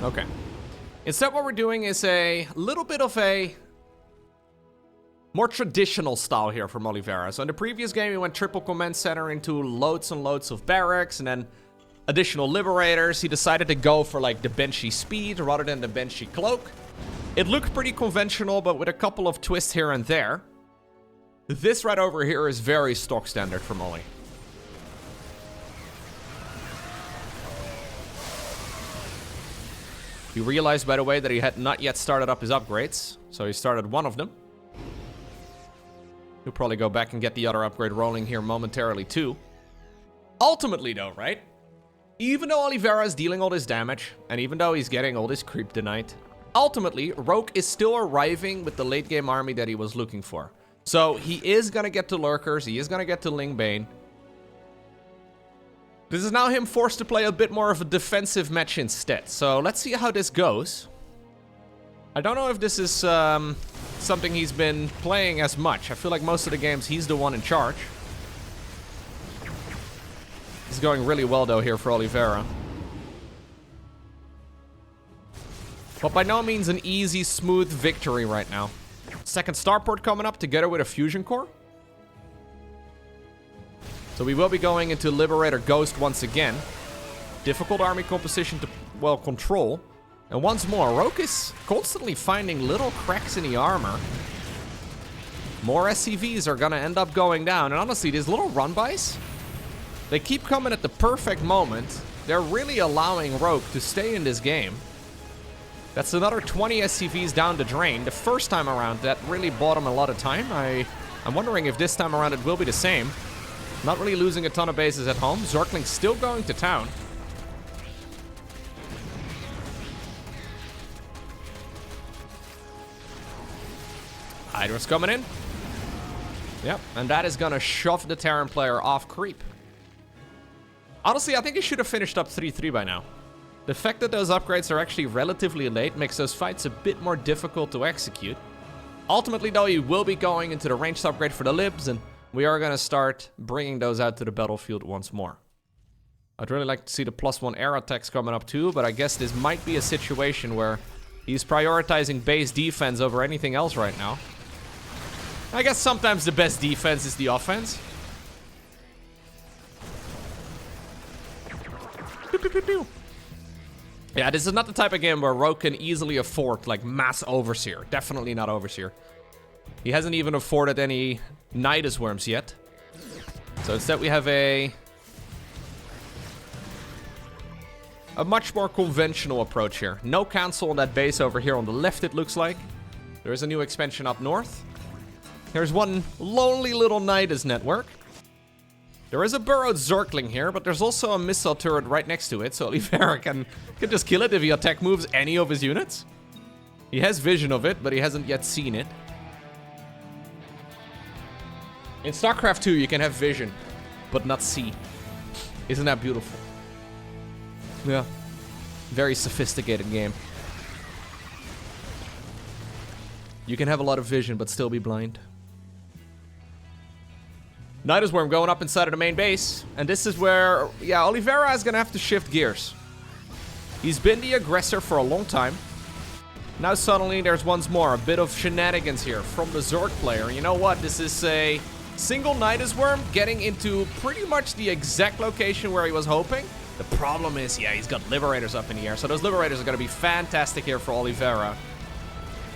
Okay. Instead, what we're doing is a little bit of a more traditional style here from Oliveira. So in the previous game, he went triple command center into loads and loads of barracks and then additional liberators. He decided to go for like the Banshee speed rather than the Banshee cloak. It looked pretty conventional, but with a couple of twists here and there. This right over here is very stock standard from Oli. He realized, by the way, that he had not yet started up his upgrades. So he started one of them. He'll probably go back and get the other upgrade rolling here momentarily too. Ultimately though, right? Even though Oliveira is dealing all this damage, and even though he's getting all this creep denied, ultimately, Rogue is still arriving with the late game army that he was looking for. So he is going to get to Lurkers, he is going to get to Lingbane. This is now him forced to play a bit more of a defensive match instead. So let's see how this goes. I don't know if this is something he's been playing as much. I feel like most of the games he's the one in charge. It's going really well though here for Oliveira. But by no means an easy, smooth victory right now. Second starport coming up together with a fusion core. So we will be going into Liberator Ghost once again. Difficult army composition to, well, control. And once more, Rogue is constantly finding little cracks in the armor. More SCVs are gonna end up going down. And honestly, these little run-bys, they keep coming at the perfect moment. They're really allowing Rogue to stay in this game. That's another 20 SCVs down the drain. The first time around, that really bought him a lot of time. I'm wondering if this time around it will be the same. Not really losing a ton of bases at home. Zergling still going to town. Hydra's coming in. Yep, and that is gonna shove the Terran player off creep. Honestly, I think he should have finished up 3-3 by now. The fact that those upgrades are actually relatively late makes those fights a bit more difficult to execute. Ultimately, though, he will be going into the ranged upgrade for the libs, and we are going to start bringing those out to the battlefield once more. I'd really like to see the +1 air attacks coming up too, but I guess this might be a situation where he's prioritizing base defense over anything else right now. I guess sometimes the best defense is the offense. Pew, pew, pew, pew. Yeah, this is not the type of game where Rogue can easily afford, like, mass Overseer. Definitely not Overseer. He hasn't even afforded any Nidus worms yet. So instead we have a much more conventional approach here. No cancel on that base over here on the left, it looks like. There is a new expansion up north. There's one lonely little Nidus network. There is a burrowed Zergling here, but there's also a missile turret right next to it, so Oliveira can just kill it if he attack moves any of his units. He has vision of it, but he hasn't yet seen it. In StarCraft 2, you can have vision, but not see. Isn't that beautiful? Yeah. Very sophisticated game. You can have a lot of vision, but still be blind. Nidus Worm going up inside of the main base. And this is where, yeah, Oliveira is going to have to shift gears. He's been the aggressor for a long time. Now suddenly there's once more a bit of shenanigans here from the Zerg player. You know what? This is a single Nidus Worm getting into pretty much the exact location where he was hoping. The problem is, yeah, he's got Liberators up in the air. So those Liberators are going to be fantastic here for Oliveira.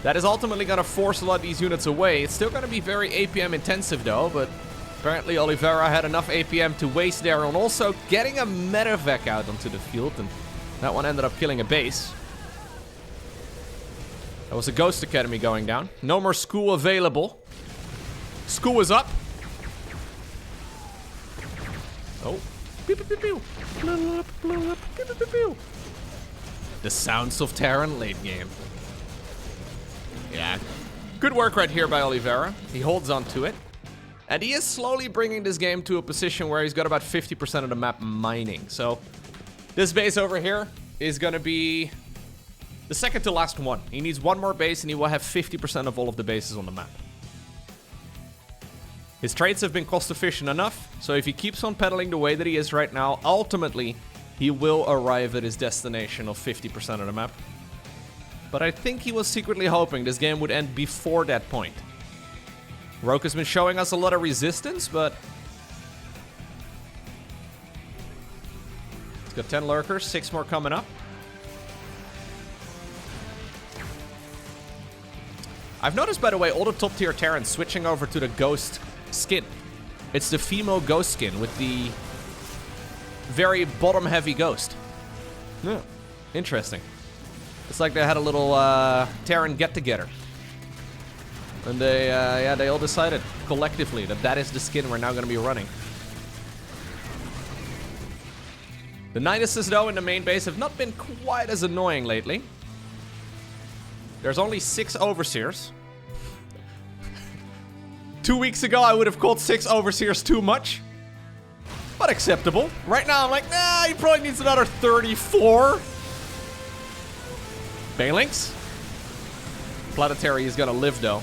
That is ultimately going to force a lot of these units away. It's still going to be very APM intensive though, but apparently Oliveira had enough APM to waste there and also getting a medevac out onto the field, and that one ended up killing a base. That was a Ghost Academy going down. No more school available. School is up. Oh. Pew, pew, pew, pew. Blow up, blow up. Pew, pew, pew, pew. The sounds of Terran late game. Yeah. Good work right here by Oliveira. He holds on to it. And he is slowly bringing this game to a position where he's got about 50% of the map mining. So this base over here is going to be the second to last one. He needs one more base and he will have 50% of all of the bases on the map. His trades have been cost efficient enough, so if he keeps on pedaling the way that he is right now, ultimately he will arrive at his destination of 50% of the map. But I think he was secretly hoping this game would end before that point. Rogue has been showing us a lot of resistance, but he's got 10 lurkers, 6 more coming up. I've noticed, by the way, all the top tier Terrans switching over to the Ghost skin. It's the female Ghost skin with the very bottom heavy Ghost. Yeah, interesting. It's like they had a little Terran get together. And they all decided collectively that that is the skin we're now going to be running. The Niduses, though, in the main base have not been quite as annoying lately. There's only 6 Overseers. 2 weeks ago, I would have called 6 Overseers too much. But acceptable. Right now, I'm like, nah, he probably needs another 34. Balinks. Planetary is gonna live, though.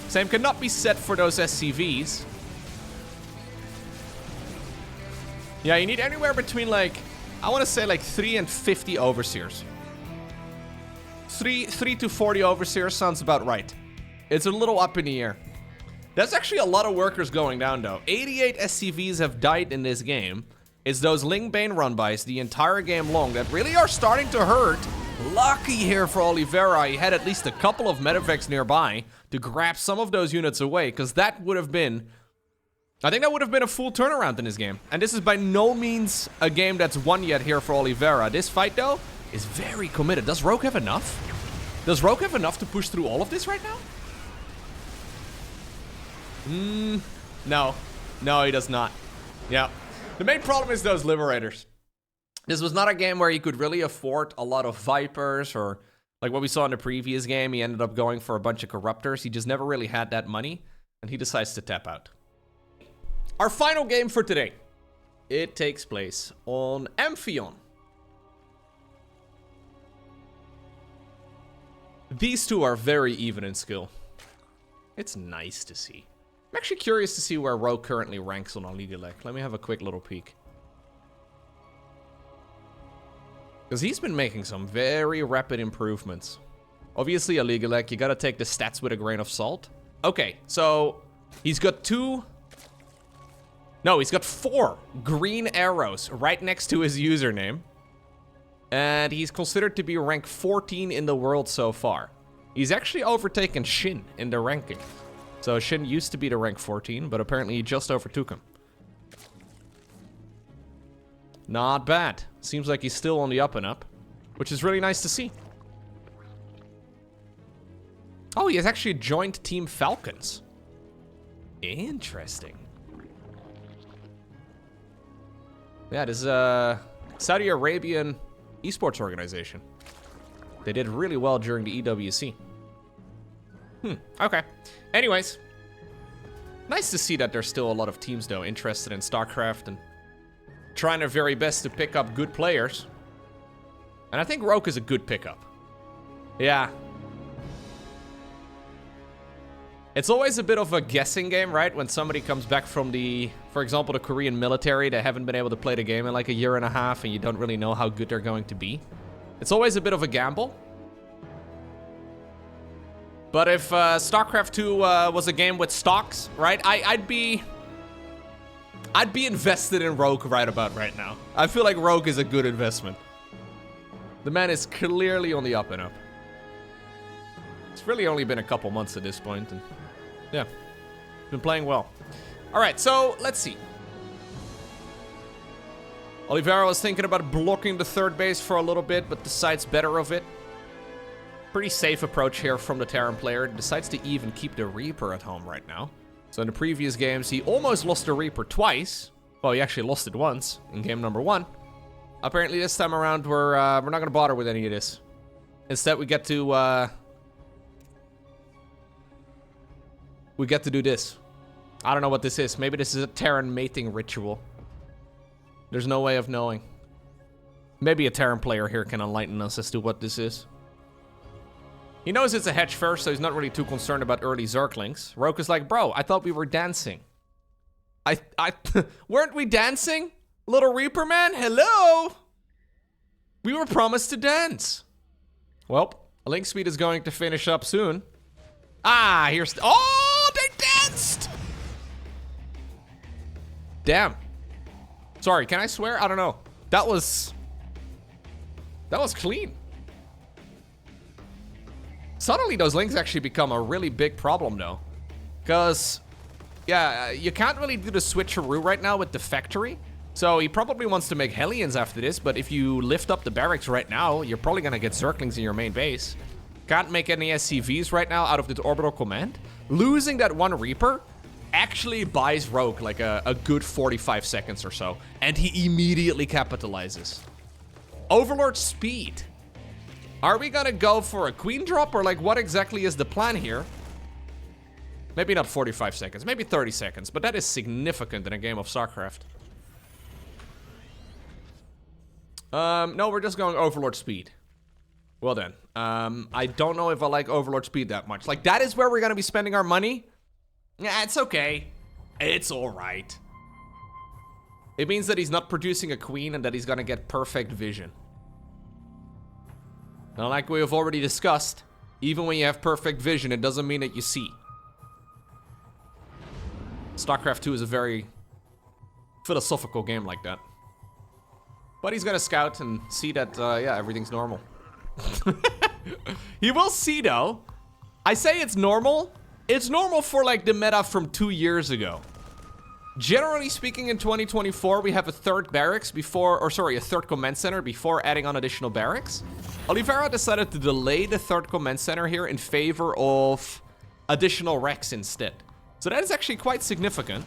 Same cannot be set for those SCVs. Yeah, you need anywhere between, like, I want to say, like, 3 and 50 Overseers. 3 to 40 Overseers sounds about right. It's a little up in the air. That's actually a lot of workers going down, though. 88 SCVs have died in this game. It's those Lingbane run-bys the entire game long that really are starting to hurt. Lucky here for Oliveira, he had at least a couple of medevacs nearby to grab some of those units away, because that would have been... I think that would have been a full turnaround in this game. And this is by no means a game that's won yet here for Oliveira. This fight, though, is very committed. Does Rogue have enough? Does Rogue have enough to push through all of this right now? No. No, he does not. Yeah. The main problem is those Liberators. This was not a game where he could really afford a lot of Vipers or like what we saw in the previous game. He ended up going for a bunch of Corruptors. He just never really had that money, and he decides to tap out. Our final game for today. It takes place on Amphion. These two are very even in skill. It's nice to see. I'm actually curious to see where Rogue currently ranks on Oliveira. Let me have a quick little peek. Because he's been making some very rapid improvements. Obviously, Oliveira, you gotta take the stats with a grain of salt. Okay, so he's got 2... No, he's got 4 green arrows right next to his username. And he's considered to be rank 14 in the world so far. He's actually overtaken Shin in the ranking. So Shin used to be the rank 14, but apparently he just overtook him. Not bad. Seems like he's still on the up and up, which is really nice to see. Oh, he has actually joined Team Falcons. Interesting. Yeah, this is a Saudi Arabian esports organization. They did really well during the EWC. Okay. Anyways, nice to see that there's still a lot of teams, though, interested in StarCraft and trying their very best to pick up good players. And I think Rogue is a good pickup. Yeah. It's always a bit of a guessing game, right? When somebody comes back from the, for example, the Korean military, they haven't been able to play the game in like a year and a half, and you don't really know how good they're going to be. It's always a bit of a gamble. But if StarCraft 2 was a game with stocks, right? I'd be invested in Rogue right about right now. I feel like Rogue is a good investment. The man is clearly on the up and up. It's really only been a couple months at this point, and yeah, been playing well. All right, so let's see. Oliveira was thinking about blocking the third base for a little bit, but decides better of it. Pretty safe approach here from the Terran player. Decides to even keep the Reaper at home right now. So in the previous games, he almost lost the Reaper twice. Well, he actually lost it once in game number 1. Apparently this time around, we're not going to bother with any of this. Instead, we get to do this. I don't know what this is. Maybe this is a Terran mating ritual. There's no way of knowing. Maybe a Terran player here can enlighten us as to what this is. He knows it's a hedge first, so he's not really too concerned about early Zerglings. Rogue is like, bro, I thought we were dancing. Weren't we dancing? Little Reaper man, hello? We were promised to dance. Well, Link Speed is going to finish up soon. Ah, here's... Oh, they danced! Damn. Sorry, can I swear? I don't know. That was clean. Suddenly, those links actually become a really big problem, though. Because, yeah, you can't really do the switcheroo right now with the factory. So he probably wants to make Hellions after this, but if you lift up the barracks right now, you're probably going to get Zerglings in your main base. Can't make any SCVs right now out of this orbital command. Losing that one Reaper actually buys Rogue like a good 45 seconds or so, and he immediately capitalizes. Overlord speed. Are we gonna go for a queen drop, or like what exactly is the plan here? Maybe not 45 seconds, maybe 30 seconds, but that is significant in a game of StarCraft. No, we're just going Overlord speed. Well then, I don't know if I like Overlord speed that much. Like, that is where we're gonna be spending our money? Yeah, it's okay. It's alright. It means that he's not producing a queen and that he's gonna get perfect vision. Now, like we have already discussed, even when you have perfect vision, it doesn't mean that you see. StarCraft 2 is a very philosophical game like that. But he's gonna scout and see that, yeah, everything's normal. He will see, though. I say it's normal. It's normal for, like, the meta from 2 years ago. Generally speaking, in 2024, we have a third barracks before, or sorry, a third command center before adding on additional barracks. Oliveira decided to delay the third command center here in favor of additional racks instead. So that is actually quite significant.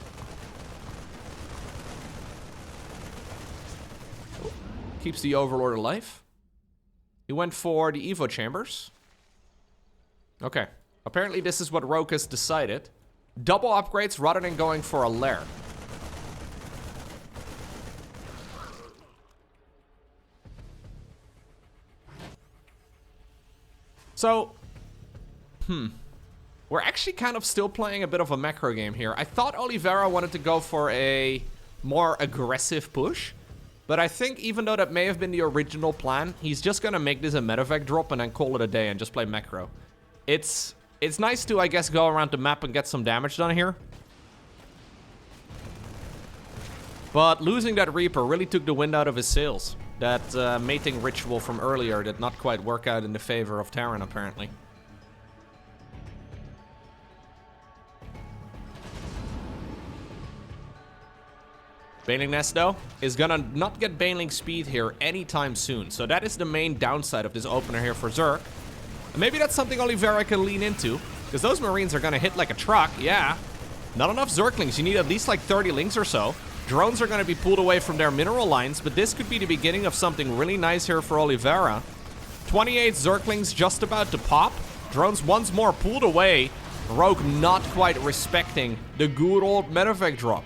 Keeps the Overlord alive. He went for the Evo chambers. Okay. Apparently this is what Rogue has decided. Double upgrades rather than going for a lair. So, we're actually kind of still playing a bit of a macro game here. I thought Oliveira wanted to go for a more aggressive push. But I think even though that may have been the original plan, he's just gonna make this a medevac drop and then call it a day and just play macro. It's nice to, I guess, go around the map and get some damage done here. But losing that Reaper really took the wind out of his sails. That mating ritual from earlier did not quite work out in the favor of Terran, apparently. Baneling Nest, though, is gonna not get Baneling speed here anytime soon. So that is the main downside of this opener here for Zerg. And maybe that's something Oliveira can lean into, because those Marines are gonna hit like a truck, yeah. Not enough Zerglings, you need at least like 30 links or so. Drones are gonna be pulled away from their mineral lines, but this could be the beginning of something really nice here for Oliveira. 28 Zerglings just about to pop. Drones once more pulled away. Rogue not quite respecting the good old medevac drop.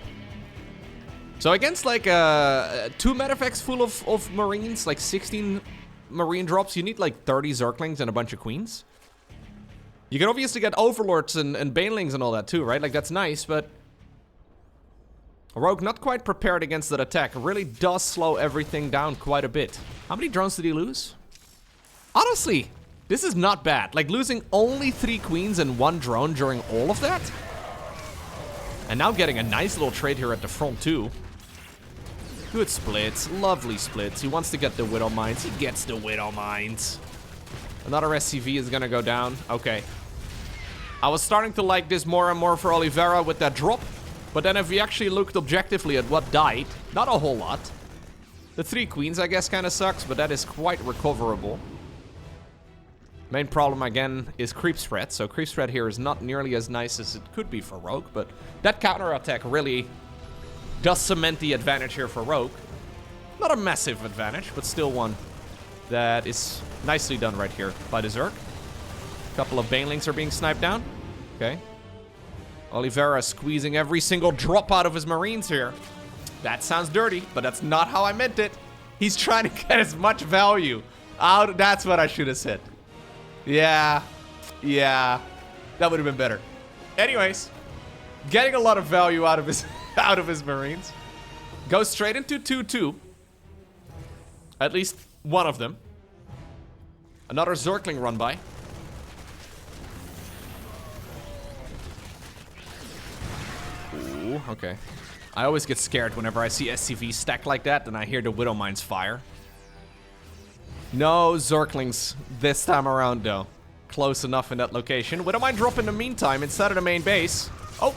So against like 2 medevacs full of Marines, like 16 Marine drops, you need like 30 Zerglings and a bunch of Queens. You can obviously get Overlords and Banelings and all that too, right? Like, that's nice, but Rogue not quite prepared against that attack. It really does slow everything down quite a bit. How many drones did he lose? Honestly, this is not bad. Like, losing only 3 Queens and 1 drone during all of that? And now getting a nice little trade here at the front too. Good splits, lovely splits. He wants to get the Widow Mines. He gets the Widow Mines. Another SCV is gonna go down. Okay. I was starting to like this more and more for Oliveira with that drop. But then if we actually looked objectively at what died, not a whole lot. The 3 Queens, I guess, kind of sucks, but that is quite recoverable. Main problem, again, is creep spread. So creep spread here is not nearly as nice as it could be for Rogue, but that counter attack really does cement the advantage here for Rogue. Not a massive advantage, but still one that is nicely done right here by the Zerg. A couple of Banelings are being sniped down. Okay. Oliveira squeezing every single drop out of his Marines here. That sounds dirty, but that's not how I meant it. He's trying to get as much value out. That's what I should have said. Yeah. That would have been better. Anyways, getting a lot of value out of his out of his Marines. Goes straight into 2-2. At least one of them. Another Zergling run by. Ooh, okay. I always get scared whenever I see SCV stacked like that, and I hear the Widow Mines fire. No Zerglings this time around, though. Close enough in that location. Widow Mine drop in the meantime inside of the main base. Oh!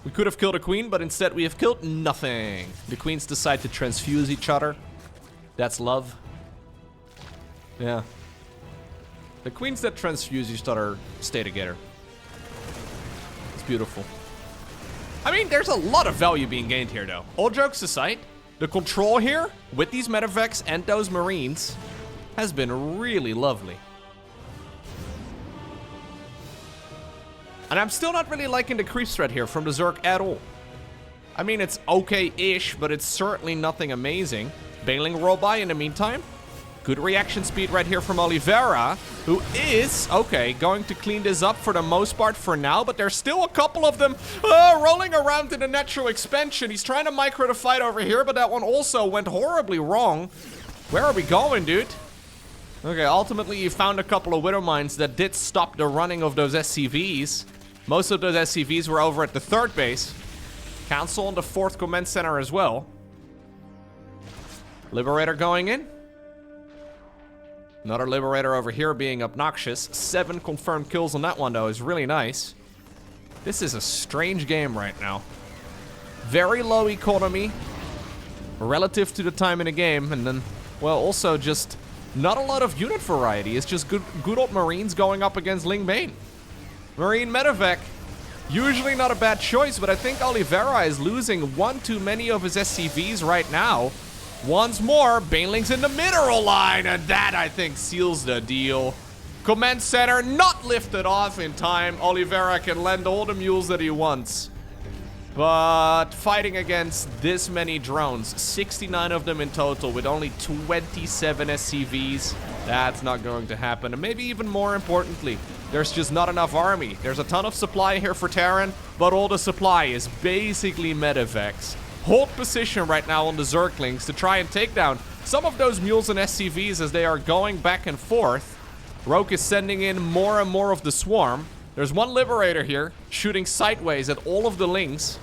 We could have killed a Queen, but instead we have killed nothing. The Queens decide to transfuse each other. That's love. Yeah. The Queens that transfuse each other stay together. It's beautiful. I mean, there's a lot of value being gained here, though. All jokes aside, the control here with these medevacs and those marines has been really lovely. And I'm still not really liking the creep threat here from the Zerg at all. I mean, it's okay-ish, but it's certainly nothing amazing. Bailing roll by in the meantime. Good reaction speed right here from Oliveira, who is, okay, going to clean this up for the most part for now, but there's still a couple of them rolling around in the natural expansion. He's trying to micro the fight over here, but that one also went horribly wrong. Where are we going, dude? Okay, ultimately you found a couple of Widow Mines that did stop the running of those SCVs. Most of those SCVs were over at the 3rd base. Council on the 4th command center as well. Liberator going in. Another Liberator over here being obnoxious. 7 confirmed kills on that one, though, is really nice. This is a strange game right now. Very low economy relative to the time in the game. And then, well, also just not a lot of unit variety. It's just good old Marines going up against Ling Bane. Marine Medevac. Usually not a bad choice, but I think Oliveira is losing one too many of his SCVs right now. Once more, Baneling's in the mineral line, and that, I think, seals the deal. Command center not lifted off in time. Oliveira can lend all the mules that he wants. But fighting against this many drones, 69 of them in total with only 27 SCVs, that's not going to happen. And maybe even more importantly, there's just not enough army. There's a ton of supply here for Terran, but all the supply is basically medevacs. Hold position right now on the Zerglings to try and take down some of those mules and SCVs as they are going back and forth. Rogue is sending in more and more of the swarm. There's one Liberator here, shooting sideways at all of the Lings.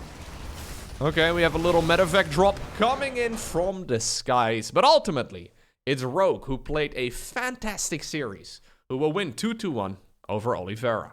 Okay, we have a little medevac drop coming in from the skies. But ultimately, it's Rogue who played a fantastic series, who will win 2-1 over Oliveira.